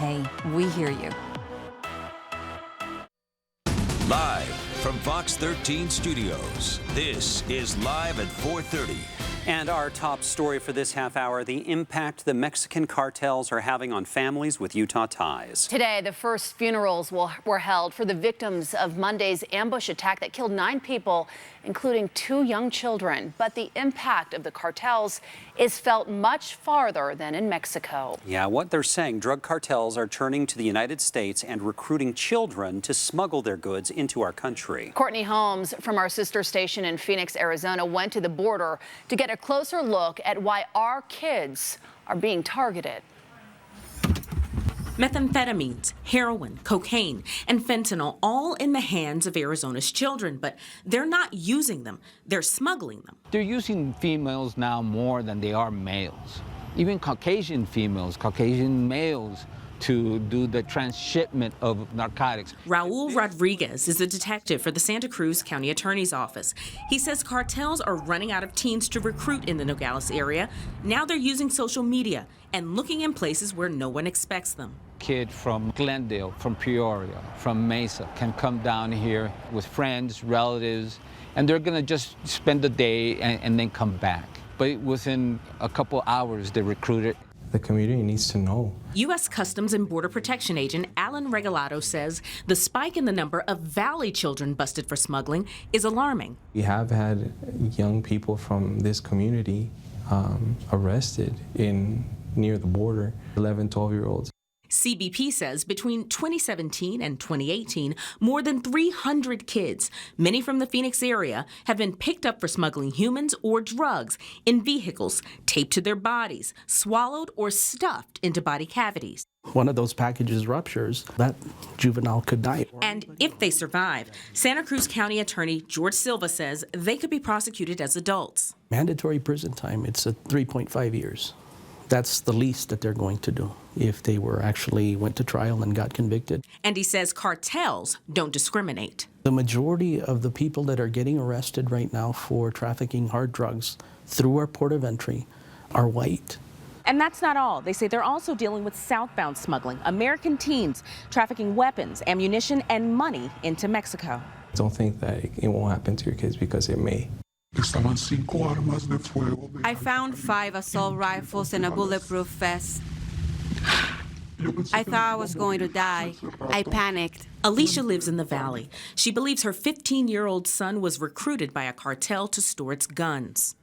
Hey, we hear you. Live from Fox 13 Studios, this is Live at 4:30. And our top story for this half hour, the impact the Mexican cartels are having on families with Utah ties. Today, the first funerals were held for the victims of Monday's ambush attack that killed 9 people, including 2 young children. But the impact of the cartels is felt much farther than in Mexico. Yeah, what they're saying, drug cartels are turning to the United States and recruiting children to smuggle their goods into our country. Courtney Holmes from our sister station in Phoenix, Arizona, went to the border to get a closer look at why our kids are being targeted. Methamphetamines, heroin, cocaine, and fentanyl all in the hands of Arizona's children, but they're not using them, they're smuggling them. They're using females now more than they are males. Even Caucasian females, Caucasian males, to do the transshipment of narcotics. Raul Rodriguez is a detective for the Santa Cruz County Attorney's Office. He says cartels are running out of teens to recruit in the Nogales area. Now they're using social media and looking in places where no one expects them. Kid from Glendale, from Peoria, from Mesa can come down here with friends, relatives, and they're gonna just spend the day and then come back. But within a couple hours, they're recruited. The community needs to know. U.S. Customs and Border Protection agent Alan Regalado says the spike in the number of Valley children busted for smuggling is alarming. We have had young people from this community arrested near the border, 11, 12-year-olds. CBP says between 2017 and 2018, more than 300 kids, many from the Phoenix area, have been picked up for smuggling humans or drugs in vehicles, taped to their bodies, swallowed or stuffed into body cavities. One of those packages ruptures, that juvenile could die. And if they survive, Santa Cruz County Attorney George Silva says they could be prosecuted as adults. Mandatory prison time, it's 3.5 years. That's the least that they're going to do if they went to trial and got convicted. And he says cartels don't discriminate. The majority of the people that are getting arrested right now for trafficking hard drugs through our port of entry are white. And that's not all. They say they're also dealing with southbound smuggling, American teens trafficking weapons, ammunition, and money into Mexico. Don't think that it won't happen to your kids, because it may. I found 5 assault rifles and a bulletproof vest. I thought I was going to die. I panicked. Alicia lives in the Valley. She believes her 15-year-old son was recruited by a cartel to store its guns.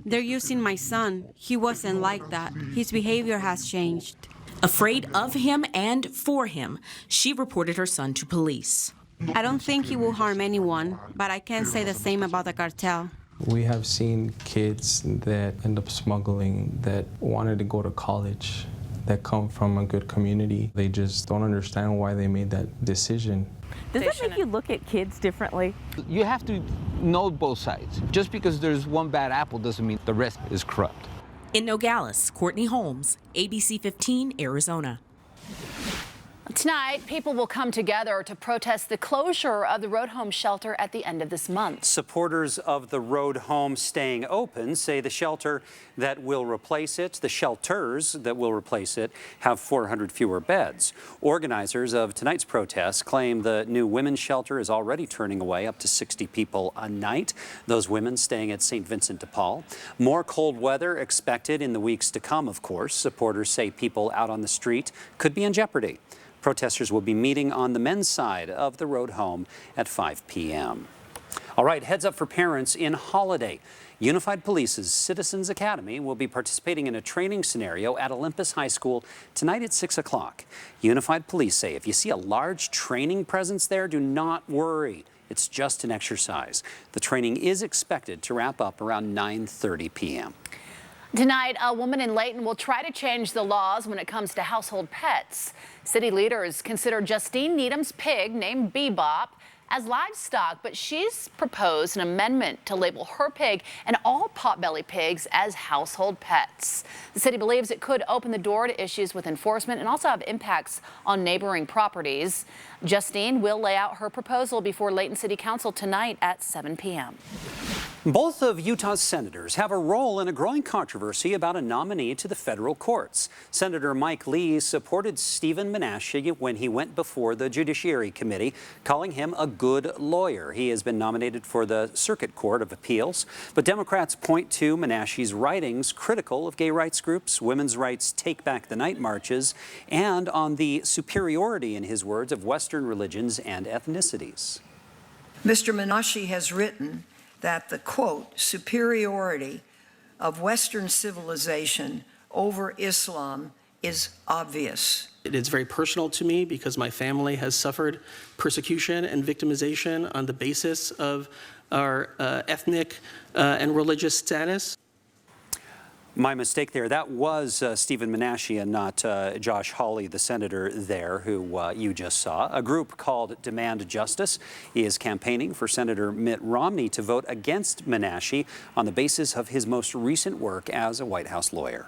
They're using my son. He wasn't like that. His behavior has changed. Afraid of him and for him, she reported her son to police. I don't think he will harm anyone, but I can't say the same about the cartel. We have seen kids that end up smuggling that wanted to go to college, that come from a good community. They just don't understand why they made that decision. Does that make you look at kids differently? You have to know both sides. Just because there's one bad apple doesn't mean the rest is corrupt. In Nogales, Courtney Holmes, ABC 15, Arizona. Tonight, people will come together to protest the closure of the Road Home shelter at the end of this month. Supporters of the Road Home staying open say the shelters that will replace it, have 400 fewer beds. Organizers of tonight's protests claim the new women's shelter is already turning away up to 60 people a night, those women staying at St. Vincent de Paul. More cold weather expected in the weeks to come, of course. Supporters say people out on the street could be in jeopardy. Protesters will be meeting on the men's side of the Road Home at 5 p.m. All right, heads up for parents in Holiday. Unified Police's Citizens Academy will be participating in a training scenario at Olympus High School tonight at 6 o'clock. Unified Police say if you see a large training presence there, do not worry. It's just an exercise. The training is expected to wrap up around 9:30 p.m. Tonight, a woman in Layton will try to change the laws when it comes to household pets. City leaders consider Justine Needham's pig, named Bebop, as livestock, but she's proposed an amendment to label her pig and all potbelly pigs as household pets. The city believes it could open the door to issues with enforcement and also have impacts on neighboring properties. Justine will lay out her proposal before Layton City Council tonight at 7 p.m. Both of Utah's senators have a role in a growing controversy about a nominee to the federal courts. Senator Mike Lee supported Stephen Menashe when he went before the Judiciary Committee, calling him a good lawyer. He has been nominated for the Circuit Court of Appeals, but Democrats point to Menashe's writings critical of gay rights groups, women's rights Take Back the Night marches, and on the superiority, in his words, of Western religions and ethnicities. Mr. Menashe has written that the, quote, superiority of Western civilization over Islam is obvious. It is very personal to me because my family has suffered persecution and victimization on the basis of our ethnic and religious status. My mistake there. That was Stephen Menashe and not Josh Hawley, the senator there, who you just saw. A group called Demand Justice is campaigning for Senator Mitt Romney to vote against Menashe on the basis of his most recent work as a White House lawyer.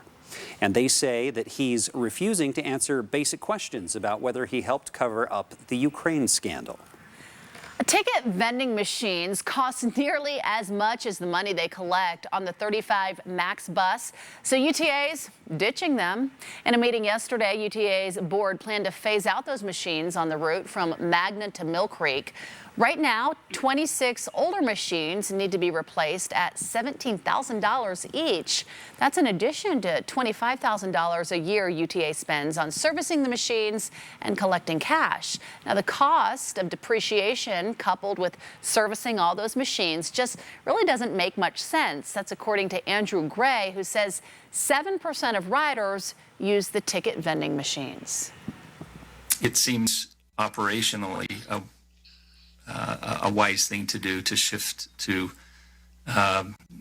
And they say that he's refusing to answer basic questions about whether he helped cover up the Ukraine scandal. Ticket vending machines cost nearly as much as the money they collect on the 35 MAX bus, so UTA's ditching them. In a meeting yesterday, UTA's board planned to phase out those machines on the route from Magna to Mill Creek. Right now, 26 older machines need to be replaced at $17,000 each. That's in addition to $25,000 a year UTA spends on servicing the machines and collecting cash. Now, the cost of depreciation coupled with servicing all those machines just really doesn't make much sense. That's according to Andrew Gray, who says 7% of riders use the ticket vending machines. It seems operationally a wise thing to do, to shift to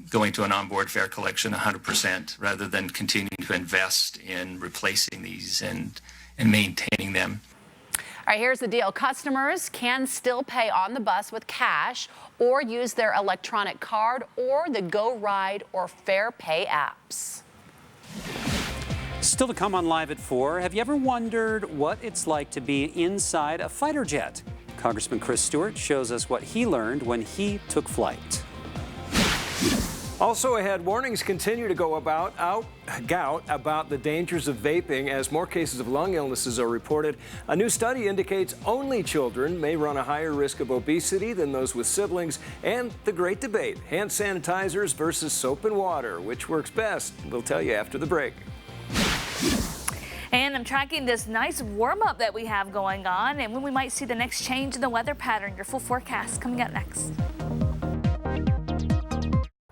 going to an onboard fare collection 100% rather than continuing to invest in replacing these and maintaining them. All right, here's the deal. Customers can still pay on the bus with cash or use their electronic card or the GoRide or FarePay apps. Still to come on Live at 4, have you ever wondered what it's like to be inside a fighter jet? Congressman Chris Stewart shows us what he learned when he took flight. Also ahead, warnings continue to go out about the dangers of vaping as more cases of lung illnesses are reported. A new study indicates only children may run a higher risk of obesity than those with siblings. And the great debate, hand sanitizers versus soap and water. Which works best? We'll tell you after the break. And I'm tracking this nice warm-up that we have going on and when we might see the next change in the weather pattern. Your full forecast coming up next.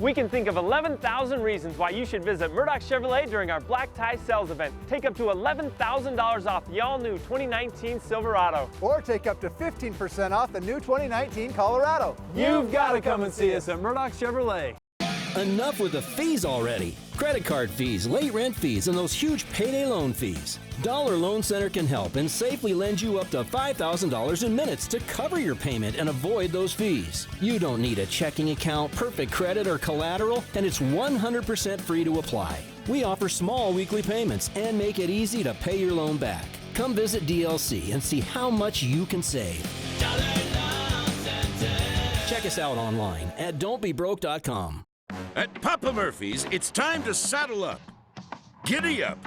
We can think of 11,000 reasons why you should visit Murdoch Chevrolet during our Black Tie Sales event. Take up to $11,000 off the all-new 2019 Silverado. Or take up to 15% off the new 2019 Colorado. You've got to come and see us at Murdoch Chevrolet. Enough with the fees already. Credit card fees, late rent fees, and those huge payday loan fees. Dollar Loan Center can help and safely lend you up to $5,000 in minutes to cover your payment and avoid those fees. You don't need a checking account, perfect credit, or collateral, and it's 100% free to apply. We offer small weekly payments and make it easy to pay your loan back. Come visit DLC and see how much you can save. Dollar Loan Center. Check us out online at don'tbebroke.com. At Papa Murphy's, it's time to saddle up, giddy up,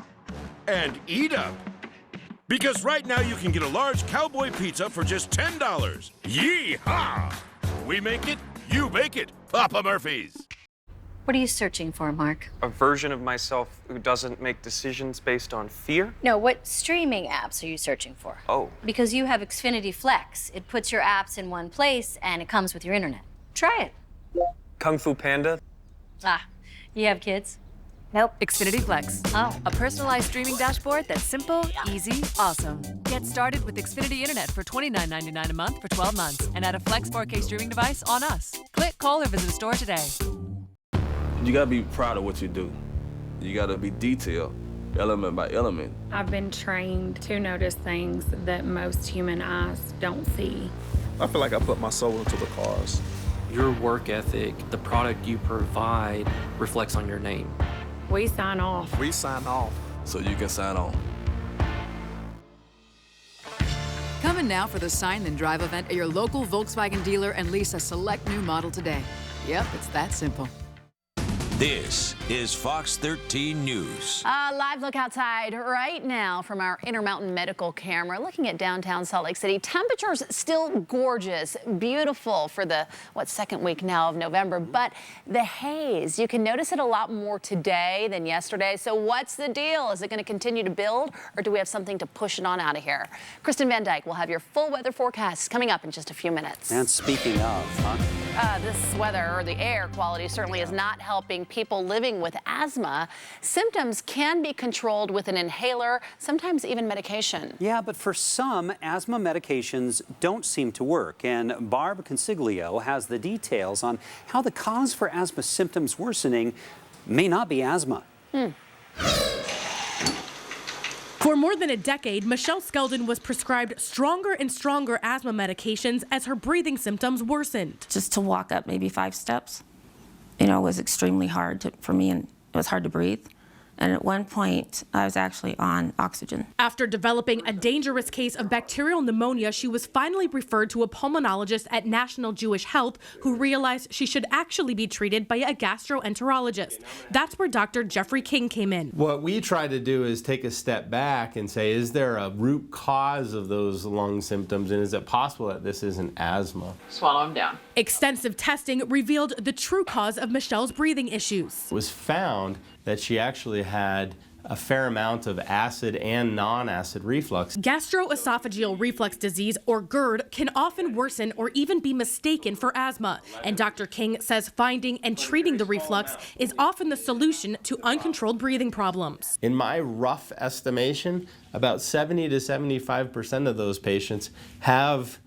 and eat up. Because right now you can get a large cowboy pizza for just $10. Yee-haw! We make it, you bake it. Papa Murphy's. What are you searching for, Mark? A version of myself who doesn't make decisions based on fear? No, what streaming apps are you searching for? Oh. Because you have Xfinity Flex. It puts your apps in one place and it comes with your internet. Try it. Kung Fu Panda? Ah, you have kids? Nope. Xfinity Flex. Oh. A personalized streaming dashboard that's simple, easy, awesome. Get started with Xfinity Internet for $29.99 a month for 12 months and add a Flex 4K streaming device on us. Click, call, or visit a store today. You gotta be proud of what you do. You gotta be detailed, element by element. I've been trained to notice things that most human eyes don't see. I feel like I put my soul into the cars. Your work ethic, the product you provide, reflects on your name. We sign off. We sign off. So you can sign on. Come in now for the Sign Then Drive event at your local Volkswagen dealer and lease a select new model today. Yep, it's that simple. This is Fox 13 News. Live look outside right now from our Intermountain Medical camera, looking at downtown Salt Lake City. Temperatures still gorgeous, beautiful for the, second week now of November. But the haze, you can notice it a lot more today than yesterday. So what's the deal? Is it going to continue to build, or do we have something to push it on out of here? Kristen Van Dyke will have your full weather forecast coming up in just a few minutes. And speaking of, this weather, or the air quality, certainly is not helping people living with asthma. Symptoms can be controlled with an inhaler, sometimes even medication. Yeah, but for some, asthma medications don't seem to work. And Barb Consiglio has the details on how the cause for asthma symptoms worsening may not be asthma. For more than a decade, Michelle Skeldon was prescribed stronger and stronger asthma medications as her breathing symptoms worsened. Just to walk up maybe 5 steps, was extremely hard for me, and it was hard to breathe. And at one point, I was actually on oxygen. After developing a dangerous case of bacterial pneumonia, she was finally referred to a pulmonologist at National Jewish Health, who realized she should actually be treated by a gastroenterologist. That's where Dr. Jeffrey King came in. What we try to do is take a step back and say, is there a root cause of those lung symptoms, and is it possible that this isn't asthma? Swallow him down. Extensive testing revealed the true cause of Michelle's breathing issues. It was found that she actually had a fair amount of acid and non-acid reflux. Gastroesophageal reflux disease, or GERD, can often worsen or even be mistaken for asthma. And Dr. King says finding and treating the reflux is often the solution to uncontrolled breathing problems. In my rough estimation, about 70 to 75% of those patients have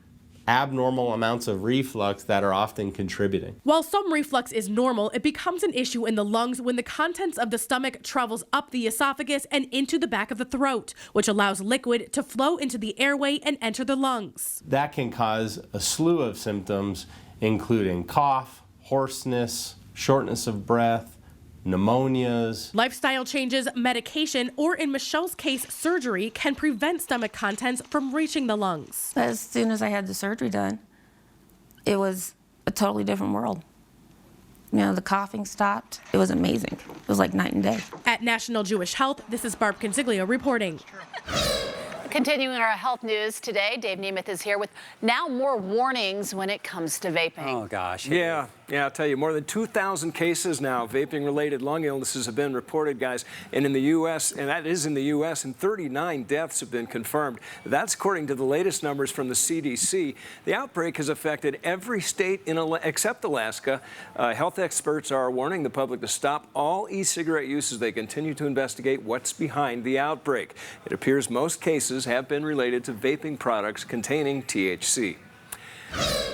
abnormal amounts of reflux that are often contributing. While some reflux is normal, it becomes an issue in the lungs when the contents of the stomach travels up the esophagus and into the back of the throat, which allows liquid to flow into the airway and enter the lungs. That can cause a slew of symptoms, including cough, hoarseness, shortness of breath, pneumonias. Lifestyle changes, medication, or in Michelle's case, surgery can prevent stomach contents from reaching the lungs. As soon as I had the surgery done, it was a totally different world. The coughing stopped. It was amazing. It was like night and day. At National Jewish Health, this is Barb Consiglio reporting. Continuing our health news today, Dave Nemeth is here with now more warnings when it comes to vaping. Oh, gosh. Yeah, I'll tell you, more than 2,000 cases now of vaping-related lung illnesses have been reported, guys. And in the U.S., and that is in the U.S., and 39 deaths have been confirmed. That's according to the latest numbers from the CDC. The outbreak has affected every state except Alaska. Health experts are warning the public to stop all e-cigarette use as they continue to investigate what's behind the outbreak. It appears most cases have been related to vaping products containing THC.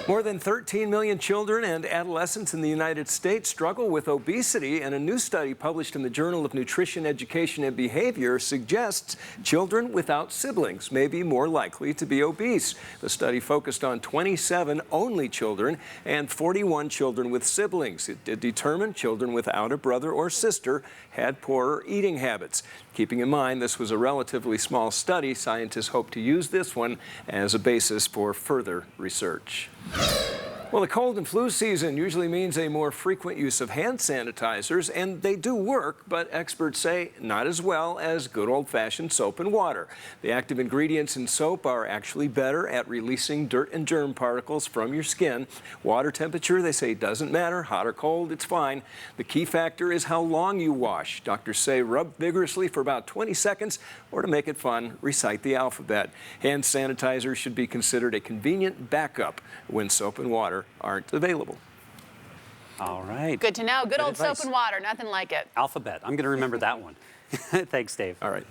More than 13 million children and adolescents in the United States struggle with obesity, and a new study published in the Journal of Nutrition, Education, and Behavior suggests children without siblings may be more likely to be obese. The study focused on 27 only children and 41 children with siblings. It did determine children without a brother or sister had poorer eating habits. Keeping in mind this was a relatively small study, scientists hope to use this one as a basis for further research. Well, the cold and flu season usually means a more frequent use of hand sanitizers, and they do work, but experts say not as well as good old-fashioned soap and water. The active ingredients in soap are actually better at releasing dirt and germ particles from your skin. Water temperature, they say, doesn't matter. Hot or cold, it's fine. The key factor is how long you wash. Doctors say rub vigorously for about 20 seconds, or to make it fun, recite the alphabet. Hand sanitizer should be considered a convenient backup when soap and water aren't available. All right. Good to know. Good old advice. soap and water. Nothing like it. Alphabet. I'm going to remember that one. Thanks, Dave. All right.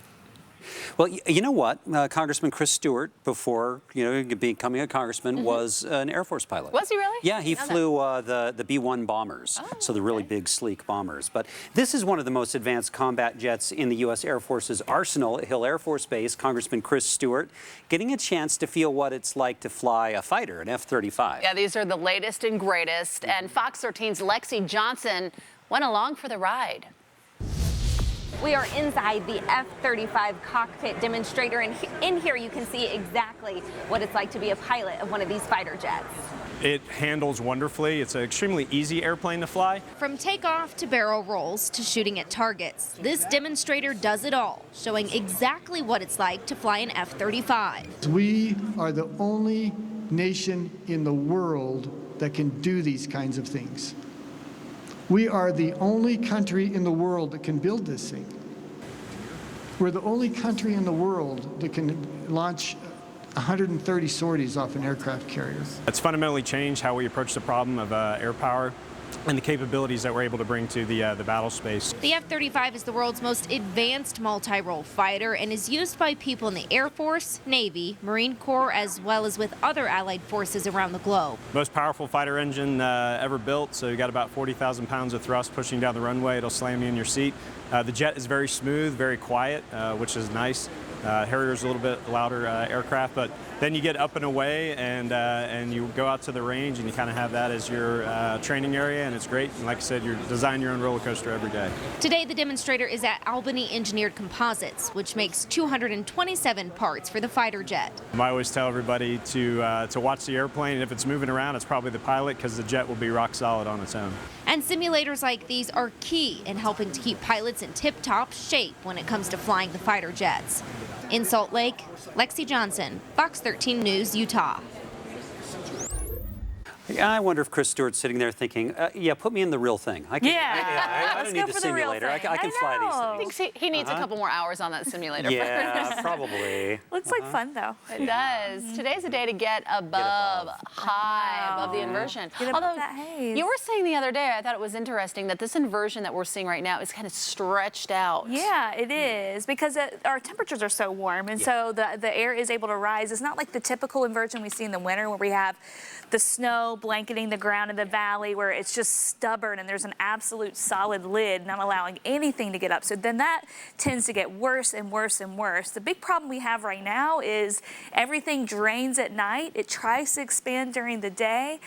Well, you know what? Congressman Chris Stewart, before becoming a congressman, was an Air Force pilot. Was he really? Yeah, he flew the B-1 bombers, so the really big, sleek bombers. But this is one of the most advanced combat jets in the U.S. Air Force's arsenal at Hill Air Force Base. Congressman Chris Stewart getting a chance to feel what it's like to fly a fighter, an F-35. Yeah, these are the latest and greatest. And Fox 13's Lexi Johnson went along for the ride. We are inside the F-35 cockpit demonstrator, and in here you can see exactly what it's like to be a pilot of one of these fighter jets. It handles wonderfully. It's an extremely easy airplane to fly. From takeoff to barrel rolls to shooting at targets, this demonstrator does it all, showing exactly what it's like to fly an F-35. We are the only nation in the world that can do these kinds of things. We are the only country in the world that can build this thing. We're the only country in the world that can launch 130 sorties off an aircraft carrier. It's fundamentally changed how we approach the problem of air power and the capabilities that we're able to bring to the battle space. The F-35 is the world's most advanced multi-role fighter and is used by people in the Air Force, Navy, Marine Corps, as well as with other allied forces around the globe. Most powerful fighter engine ever built, so you got about 40,000 pounds of thrust pushing down the runway. It'll slam you in your seat. The jet is very smooth, very quiet, which is nice. Harrier's a little bit louder aircraft, but then you get up and away and you go out to the range and you kind of have that as your training area, and it's great. And like I said, you design your own roller coaster every day. Today, the demonstrator is at Albany Engineered Composites, which makes 227 parts for the fighter jet. I always tell everybody to watch the airplane, and if it's moving around, it's probably the pilot, because the jet will be rock solid on its own. And simulators like these are key in helping to keep pilots in tip-top shape when it comes to flying the fighter jets. In Salt Lake, Lexi Johnson, Fox 13 News, Utah. I wonder if Chris Stewart's sitting there thinking, yeah, put me in the real thing. I don't need the simulator. I can fly these things. I think he needs a couple more hours on that simulator. Yeah, probably. Looks like fun, though. It does. Today's a day to get above the inversion. Although that haze. you were saying the other day, I thought it was interesting that this inversion that we're seeing right now is kind of stretched out. Yeah, it is, because our temperatures are so warm, and so the air is able to rise. It's not like the typical inversion we see in the winter where we have the snow blanketing the ground in the valley, where it's just stubborn and there's an absolute solid lid not allowing anything to get up. So then that tends to get worse and worse and worse. The big problem we have right now is everything drains at night. It tries to expand during the day,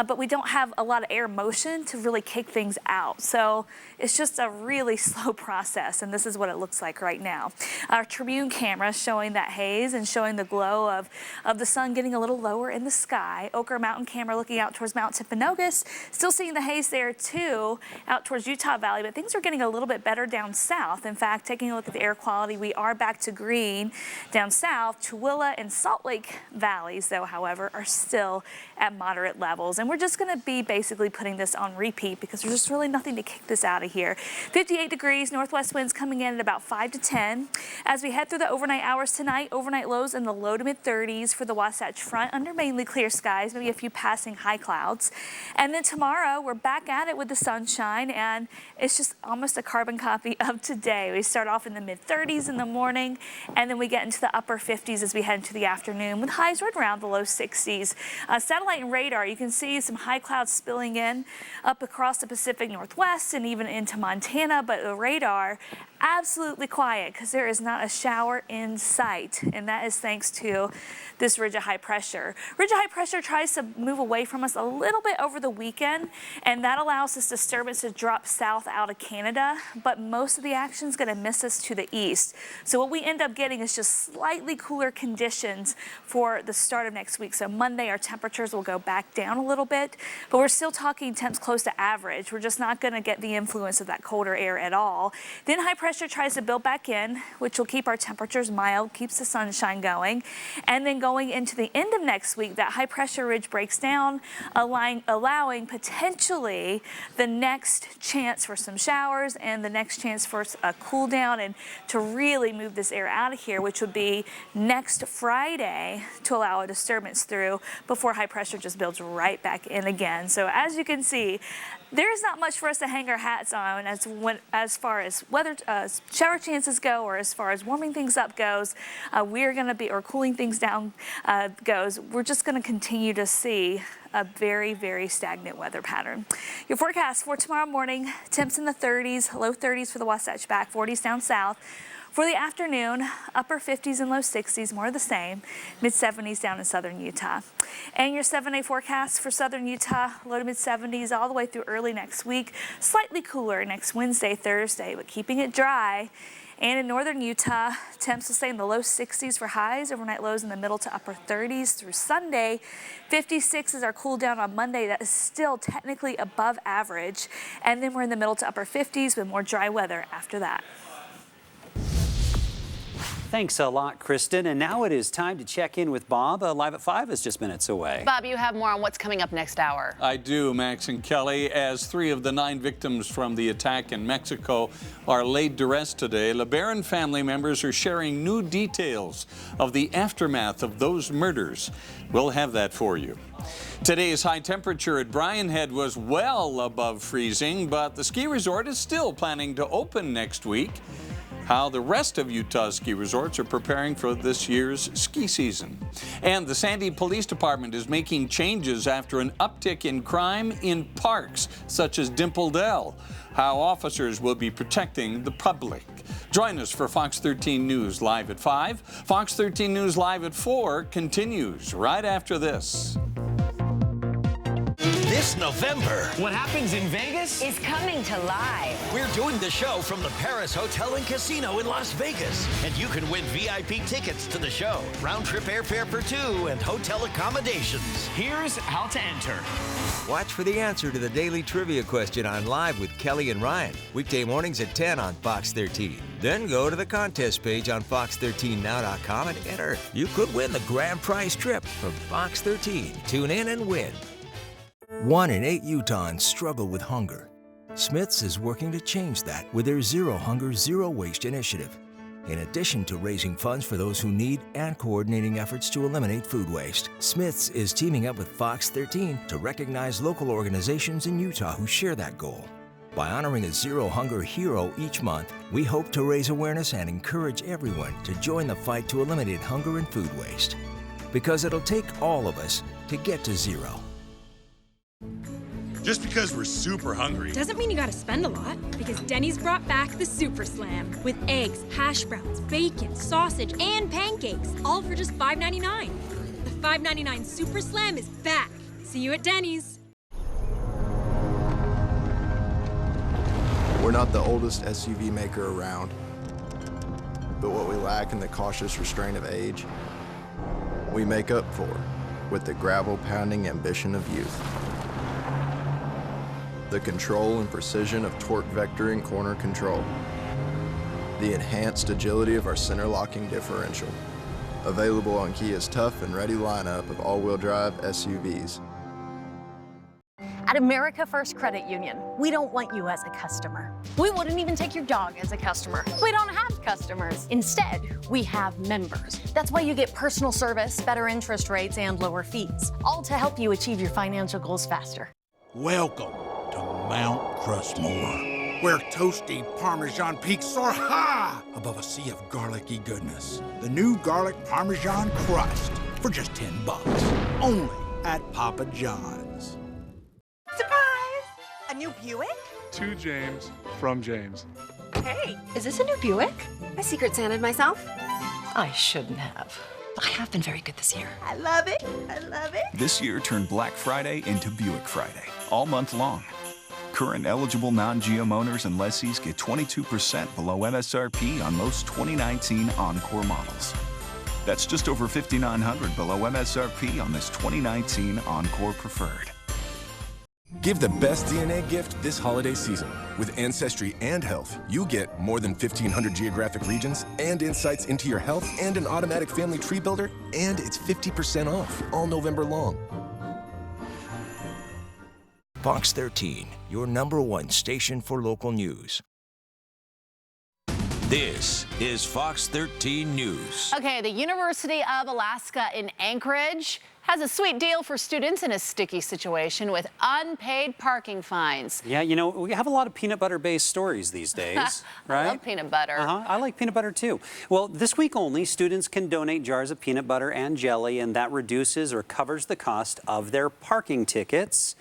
but we don't have a lot of air motion to really kick things out. So it's just a really slow process, and this is what it looks like right now. Our Tribune camera showing that haze and showing the glow of the sun getting a little lower in the sky. Oquirrh Mountain camera looking out towards Mount Timpanogos, still seeing the haze there too, out towards Utah Valley, but things are getting a little bit better down south. In fact, taking a look at the air quality, we are back to green down south. Tooele and Salt Lake valleys, though, however, are still at moderate levels. And we're just going to be basically putting this on repeat because there's just really nothing to kick this out of here. 58 degrees, northwest winds coming in at about 5 to 10. As we head through the overnight hours tonight, overnight lows in the low to mid 30s for the Wasatch Front under mainly clear skies, maybe a few passing high clouds. And then tomorrow, we're back at it with the sunshine, and it's just almost a carbon copy of today. We start off in the mid 30s in the morning, and then we get into the upper 50s as we head into the afternoon, with highs right around the low 60s. Satellite and radar, you can see some high clouds spilling in up across the Pacific Northwest and even into Montana, but the radar absolutely quiet because there is not a shower in sight, and that is thanks to this ridge of high pressure. Ridge of high pressure tries to move away from us a little bit over the weekend, and that allows this disturbance to drop south out of Canada, but most of the action is going to miss us to the east. So what we end up getting is just slightly cooler conditions for the start of next week. So Monday, our temperatures will go back down a little bit, but we're still talking temps close to average. We're just not going to get the influence of that colder air at all. Then high pressure tries to build back in, which will keep our temperatures mild, keeps the sunshine going. And then going into the end of next week, that high pressure ridge breaks down, allowing potentially the next chance for some showers and the next chance for a cool down and to really move this air out of here, which would be next Friday to allow a disturbance through before high pressure just builds right back in again. So as you can see, there's not much for us to hang our hats on as far as weather shower chances go, or as far as warming things up goes. We're going to be, or cooling things down goes. We're just going to continue to see a very, very stagnant weather pattern. Your forecast for tomorrow morning: temps in the 30s, low 30s for the Wasatch back, 40s down south. For the afternoon, upper 50s and low 60s, more of the same, mid 70s down in southern Utah. And your 7-day forecast for southern Utah, low to mid 70s all the way through early next week. Slightly cooler next Wednesday, Thursday, but keeping it dry. And in northern Utah, temps will stay in the low 60s for highs, overnight lows in the middle to upper 30s through Sunday. 56 is our cool down on Monday. That is still technically above average. And then we're in the middle to upper 50s with more dry weather after that. Thanks a lot, Kristen. And now it is time to check in with Bob. Live at 5 is just minutes away. Bob, you have more on what's coming up next hour. I do, Max and Kelly. As 3 of the 9 victims from the attack in Mexico are laid to rest today, LeBaron family members are sharing new details of the aftermath of those murders. We'll have that for you. Today's high temperature at Brian Head was well above freezing, but the ski resort is still planning to open next week. How the rest of Utah's ski resorts are preparing for this year's ski season. And the Sandy Police Department is making changes after an uptick in crime in parks, such as Dimple Dell. How officers will be protecting the public. Join us for Fox 13 News Live at 5. Fox 13 News Live at 4 continues right after this. This November, what happens in Vegas is coming to live. We're doing the show from the Paris Hotel and Casino in Las Vegas. And you can win VIP tickets to the show, round-trip airfare for 2, and hotel accommodations. Here's how to enter. Watch for the answer to the daily trivia question on Live with Kelly and Ryan, weekday mornings at 10 on Fox 13. Then go to the contest page on fox13now.com and enter. You could win the grand prize trip from Fox 13. Tune in and win. 1 in 8 Utahns struggle with hunger. Smith's is working to change that with their Zero Hunger, Zero Waste initiative. In addition to raising funds for those who need and coordinating efforts to eliminate food waste, Smith's is teaming up with Fox 13 to recognize local organizations in Utah who share that goal. By honoring a Zero Hunger hero each month, we hope to raise awareness and encourage everyone to join the fight to eliminate hunger and food waste. Because it'll take all of us to get to zero. Just because we're super hungry doesn't mean you gotta spend a lot, because Denny's brought back the Super Slam with eggs, hash browns, bacon, sausage, and pancakes, all for just $5.99. The $5.99 Super Slam is back. See you at Denny's. We're not the oldest SUV maker around, but what we lack in the cautious restraint of age, we make up for with the gravel-pounding ambition of youth. The control and precision of torque vectoring corner control. The enhanced agility of our center-locking differential. Available on Kia's tough and ready lineup of all-wheel drive SUVs. At America First Credit Union, we don't want you as a customer. We wouldn't even take your dog as a customer. We don't have customers. Instead, we have members. That's why you get personal service, better interest rates, and lower fees, all to help you achieve your financial goals faster. Welcome to Mount Crushmore, where toasty Parmesan peaks soar high above a sea of garlicky goodness. The new garlic Parmesan crust for just $10, only at Papa John's. Surprise! A new Buick? To James, from James. Hey, is this a new Buick? I Secret Santed myself. I shouldn't have. I have been very good this year. I love it. I love it. This year turned Black Friday into Buick Friday, all month long. Current eligible non-GM owners and lessees get 22% below MSRP on most 2019 Encore models. That's just over $5,900 below MSRP on this 2019 Encore Preferred. Give the best DNA gift this holiday season. With Ancestry and Health, you get more than 1,500 geographic regions and insights into your health and an automatic family tree builder, and it's 50% off all November long. Fox 13, your #1 station for local news. This is Fox 13 News. Okay, the University of Alaska in Anchorage has a sweet deal for students in a sticky situation with unpaid parking fines. Yeah, you know, we have a lot of peanut butter-based stories these days, right? I love peanut butter. I like peanut butter too. Well, this week only, students can donate jars of peanut butter and jelly, and that reduces or covers the cost of their parking tickets.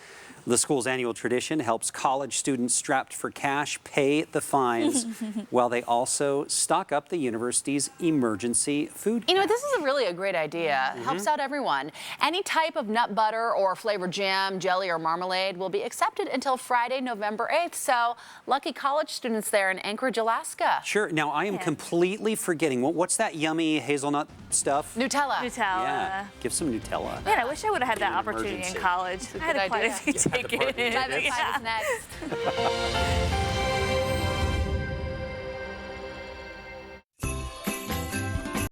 The school's annual tradition helps college students strapped for cash pay the fines while they also stock up the university's emergency food You know, cabinet. this is really a great idea. Helps out everyone. Any type of nut butter or flavored jam, jelly, or marmalade will be accepted until Friday, November 8th. So lucky college students there in Anchorage, Alaska. Sure. Now, I am completely forgetting. What's that yummy hazelnut stuff? Nutella. Nutella. Yeah. Give some Nutella. Man, I wish I would have had that An opportunity emergency. in college. I had good quite a idea. few tickets. Private flight is next.